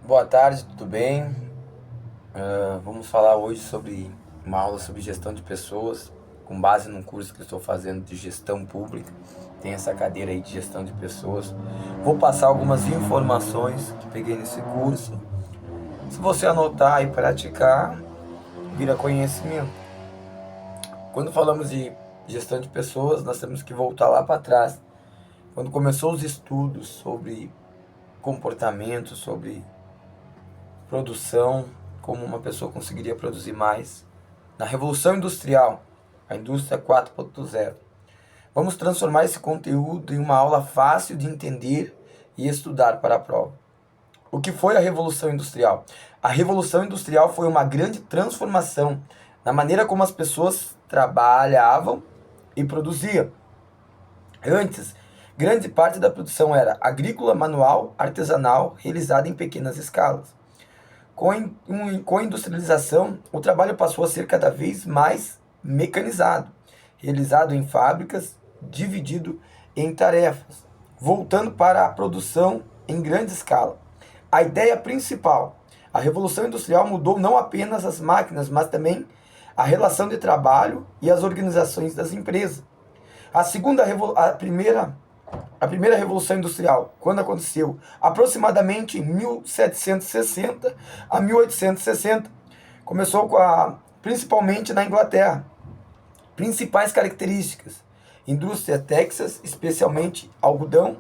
Boa tarde, tudo bem? Vamos falar hoje sobre uma aula sobre gestão de pessoas, com base num curso que eu estou fazendo de gestão pública. Tem essa cadeira aí de gestão de pessoas. Vou passar algumas informações que peguei nesse curso. Se você anotar e praticar, vira conhecimento. Quando falamos de gestão de pessoas, nós temos que voltar lá para trás. Quando começou os estudos sobre comportamento, sobre produção, como uma pessoa conseguiria produzir mais. Na Revolução Industrial, a indústria 4.0. Vamos transformar esse conteúdo em uma aula fácil de entender e estudar para a prova. O que foi a Revolução Industrial? A Revolução Industrial foi uma grande transformação na maneira como as pessoas trabalhavam e produziam. Antes, grande parte da produção era agrícola, manual, artesanal, realizada em pequenas escalas. Com a industrialização, o trabalho passou a ser cada vez mais mecanizado, realizado em fábricas, dividido em tarefas, voltando para a produção em grande escala. A ideia principal, a Revolução Industrial mudou não apenas as máquinas, mas também a relação de trabalho e as organizações das empresas. A primeira Revolução Industrial, quando aconteceu? Aproximadamente em 1760 a 1860. Começou principalmente na Inglaterra. Principais características: indústria Texas, especialmente algodão,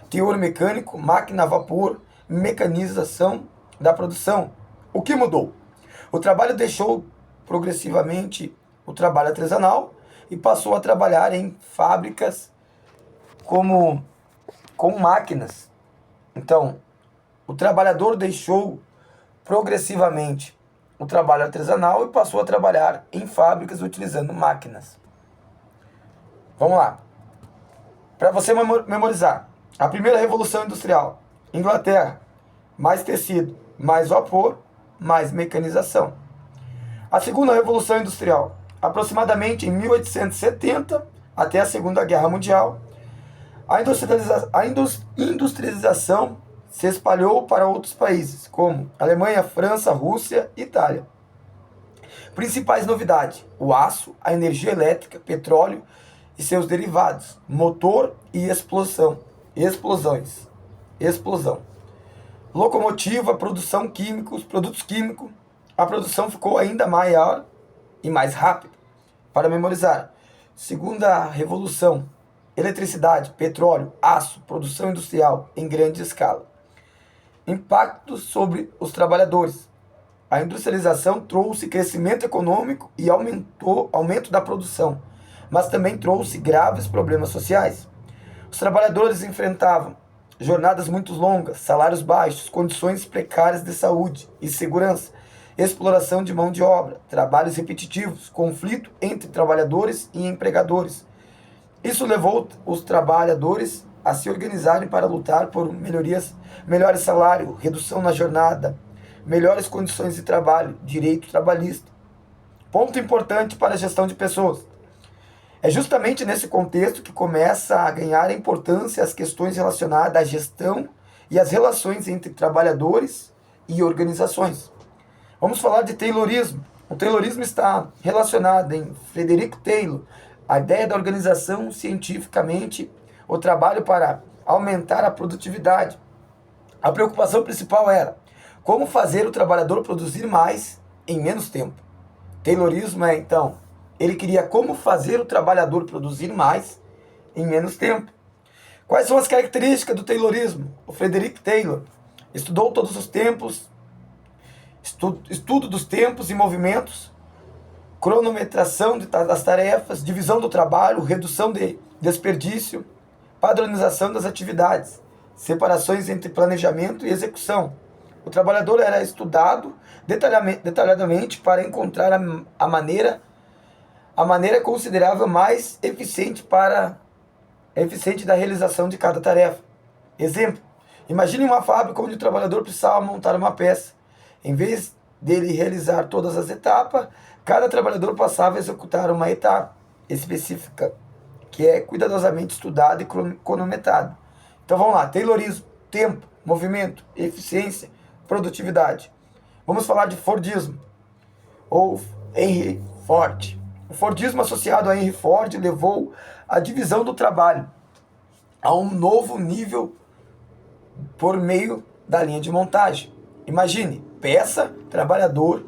teor mecânico, máquina a vapor, mecanização da produção. O que mudou? O trabalho deixou progressivamente o trabalho artesanal e passou a trabalhar em fábricas como com máquinas. Então, o trabalhador deixou progressivamente o trabalho artesanal e passou a trabalhar em fábricas utilizando máquinas. Vamos lá. Para você memorizar, a primeira revolução industrial, Inglaterra, mais tecido, mais vapor, mais mecanização. A segunda revolução industrial, aproximadamente em 1870 até a Segunda Guerra Mundial, a industrialização se espalhou para outros países, como Alemanha, França, Rússia e Itália. Principais novidades: o aço, a energia elétrica, petróleo e seus derivados, motor e explosão. Locomotiva, produtos químicos, a produção ficou ainda maior e mais rápida. Para memorizar, segunda revolução, eletricidade, petróleo, aço, produção industrial em grande escala. Impactos sobre os trabalhadores. A industrialização trouxe crescimento econômico e aumento da produção, mas também trouxe graves problemas sociais. Os trabalhadores enfrentavam jornadas muito longas, salários baixos, condições precárias de saúde e segurança, exploração de mão de obra, trabalhos repetitivos, conflito entre trabalhadores e empregadores. Isso levou os trabalhadores a se organizarem para lutar por melhores salário, redução na jornada, melhores condições de trabalho, direito trabalhista. Ponto importante para a gestão de pessoas. É justamente nesse contexto que começa a ganhar importância as questões relacionadas à gestão e às relações entre trabalhadores e organizações. Vamos falar de Taylorismo. O Taylorismo está relacionado em Frederick Taylor, a ideia da organização cientificamente, o trabalho para aumentar a produtividade. A preocupação principal era como fazer o trabalhador produzir mais em menos tempo. Taylorismo então, ele queria como fazer o trabalhador produzir mais em menos tempo. Quais são as características do Taylorismo? O Frederick Taylor estudou todos os tempos, estudo dos tempos e movimentos, cronometração das tarefas, divisão do trabalho, redução de desperdício, padronização das atividades, separações entre planejamento e execução. O trabalhador era estudado detalhadamente para encontrar a maneira considerável mais eficiente da realização de cada tarefa. Exemplo: imagine uma fábrica onde o trabalhador precisava montar uma peça. Em vez dele realizar todas as etapas, cada trabalhador passava a executar uma etapa específica, que é cuidadosamente estudada e cronometrada. Então vamos lá: Taylorismo, tempo, movimento, eficiência, produtividade. Vamos falar de Fordismo, ou Henry Ford. O Fordismo associado a Henry Ford levou a divisão do trabalho a um novo nível por meio da linha de montagem. Imagine, peça, trabalhador,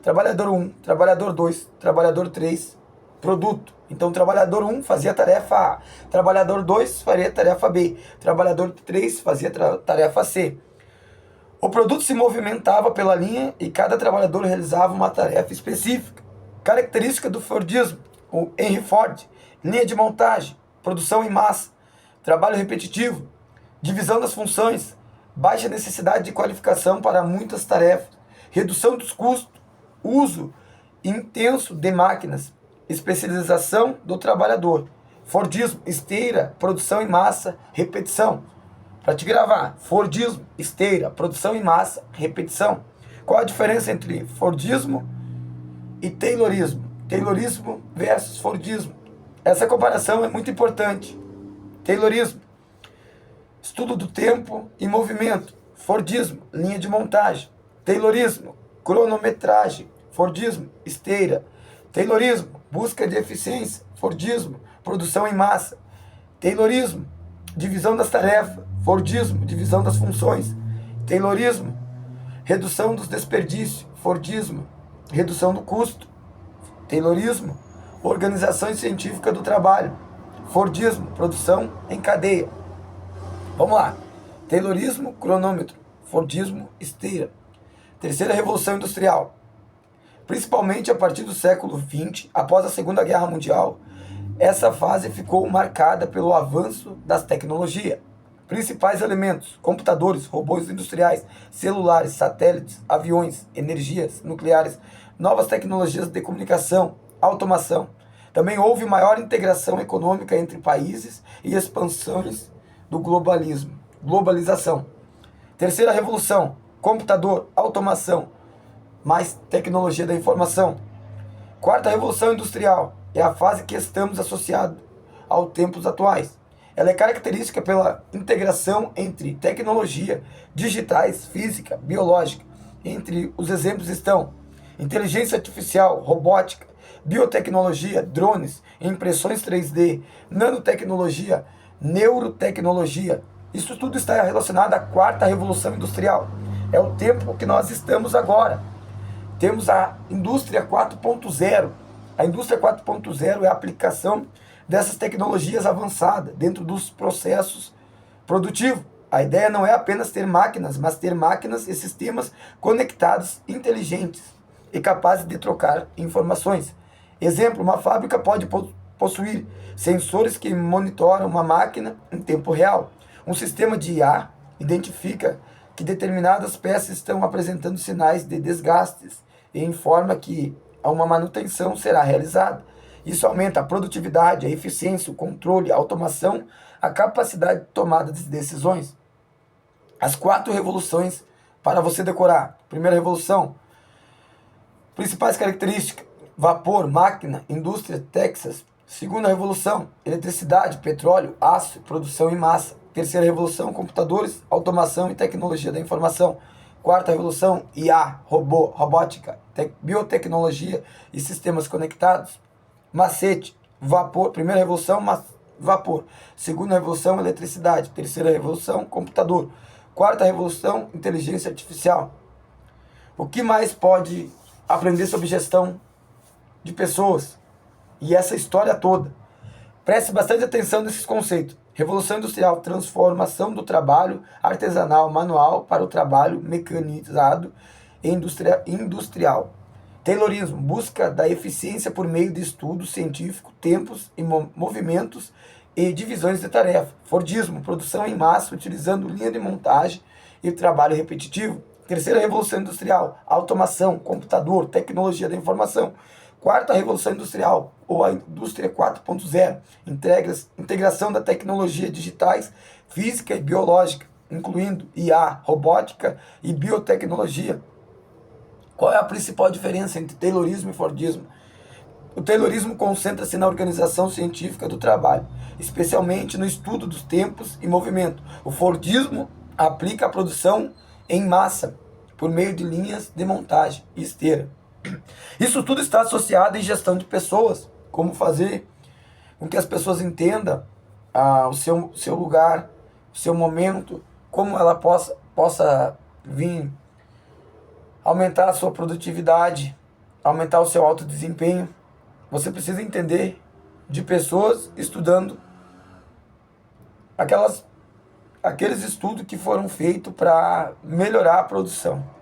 trabalhador 1, trabalhador 2, trabalhador 3, produto. Então, trabalhador 1 fazia tarefa A, trabalhador 2 faria tarefa B, trabalhador 3 fazia tarefa C. O produto se movimentava pela linha e cada trabalhador realizava uma tarefa específica. Característica do Fordismo, o Henry Ford: linha de montagem, produção em massa, trabalho repetitivo, divisão das funções, baixa necessidade de qualificação para muitas tarefas, redução dos custos, uso intenso de máquinas, especialização do trabalhador. Fordismo: esteira, produção em massa, repetição. Para te gravar: Fordismo, esteira, produção em massa, repetição. Qual a diferença entre Fordismo e Taylorismo? Taylorismo versus Fordismo. Essa comparação é muito importante. Taylorismo: estudo do tempo e movimento. Fordismo: linha de montagem. Taylorismo: cronometragem. Fordismo: esteira. Taylorismo: busca de eficiência. Fordismo: produção em massa. Taylorismo: divisão das tarefas. Fordismo: divisão das funções. Taylorismo: redução dos desperdícios. Fordismo: redução do custo. Taylorismo: organização científica do trabalho. Fordismo: produção em cadeia. Vamos lá. Taylorismo: cronômetro. Fordismo: esteira. Terceira Revolução Industrial. Principalmente a partir do século XX, após a Segunda Guerra Mundial, essa fase ficou marcada pelo avanço das tecnologias. Principais elementos: computadores, robôs industriais, celulares, satélites, aviões, energias nucleares, novas tecnologias de comunicação, automação. Também houve maior integração econômica entre países e expansões do globalização. Terceira Revolução: computador, automação, mais tecnologia da informação. Quarta Revolução Industrial é a fase que estamos associados aos tempos atuais. Ela é característica pela integração entre tecnologia, digitais, física, biológica. Entre os exemplos estão inteligência artificial, robótica, biotecnologia, drones, impressões 3D, nanotecnologia, neurotecnologia. Isso tudo está relacionado à quarta Revolução Industrial. É o tempo que nós estamos agora. Temos a indústria 4.0. A indústria 4.0 é a aplicação dessas tecnologias avançadas dentro dos processos produtivos. A ideia não é apenas ter máquinas, mas ter máquinas e sistemas conectados, inteligentes e capazes de trocar informações. Exemplo: uma fábrica pode possuir sensores que monitoram uma máquina em tempo real. Um sistema de IA identifica que determinadas peças estão apresentando sinais de desgastes e informa que uma manutenção será realizada. Isso aumenta a produtividade, a eficiência, o controle, a automação, a capacidade de tomada de decisões. As 4 revoluções para você decorar. Primeira revolução: principais características: vapor, máquina, indústria, Texas. Segunda revolução: eletricidade, petróleo, aço, produção em massa. Terceira revolução: computadores, automação e tecnologia da informação. Quarta revolução: IA, robótica, biotecnologia e sistemas conectados. Macete: vapor. Primeira revolução: vapor. Segunda revolução: eletricidade. Terceira revolução: computador. Quarta revolução: inteligência artificial. O que mais pode aprender sobre gestão de pessoas e essa história toda? Preste bastante atenção nesses conceitos. Revolução Industrial: transformação do trabalho artesanal manual para o trabalho mecanizado e industrial. Taylorismo: busca da eficiência por meio de estudos científicos, tempos e movimentos e divisões de tarefa. Fordismo: produção em massa utilizando linha de montagem e trabalho repetitivo. Terceira Revolução Industrial: automação, computador, tecnologia da informação. Quarta Revolução Industrial, ou a indústria 4.0, integração da tecnologia digitais, física e biológica, incluindo IA, robótica e biotecnologia. Qual é a principal diferença entre Taylorismo e Fordismo? O Taylorismo concentra-se na organização científica do trabalho, especialmente no estudo dos tempos e movimento. O Fordismo aplica a produção em massa, por meio de linhas de montagem e esteira. Isso tudo está associado em gestão de pessoas, como fazer com que as pessoas entendam o seu lugar, o seu momento, como ela possa vir aumentar a sua produtividade, aumentar o seu alto desempenho. Você precisa entender de pessoas estudando aqueles estudos que foram feitos para melhorar a produção.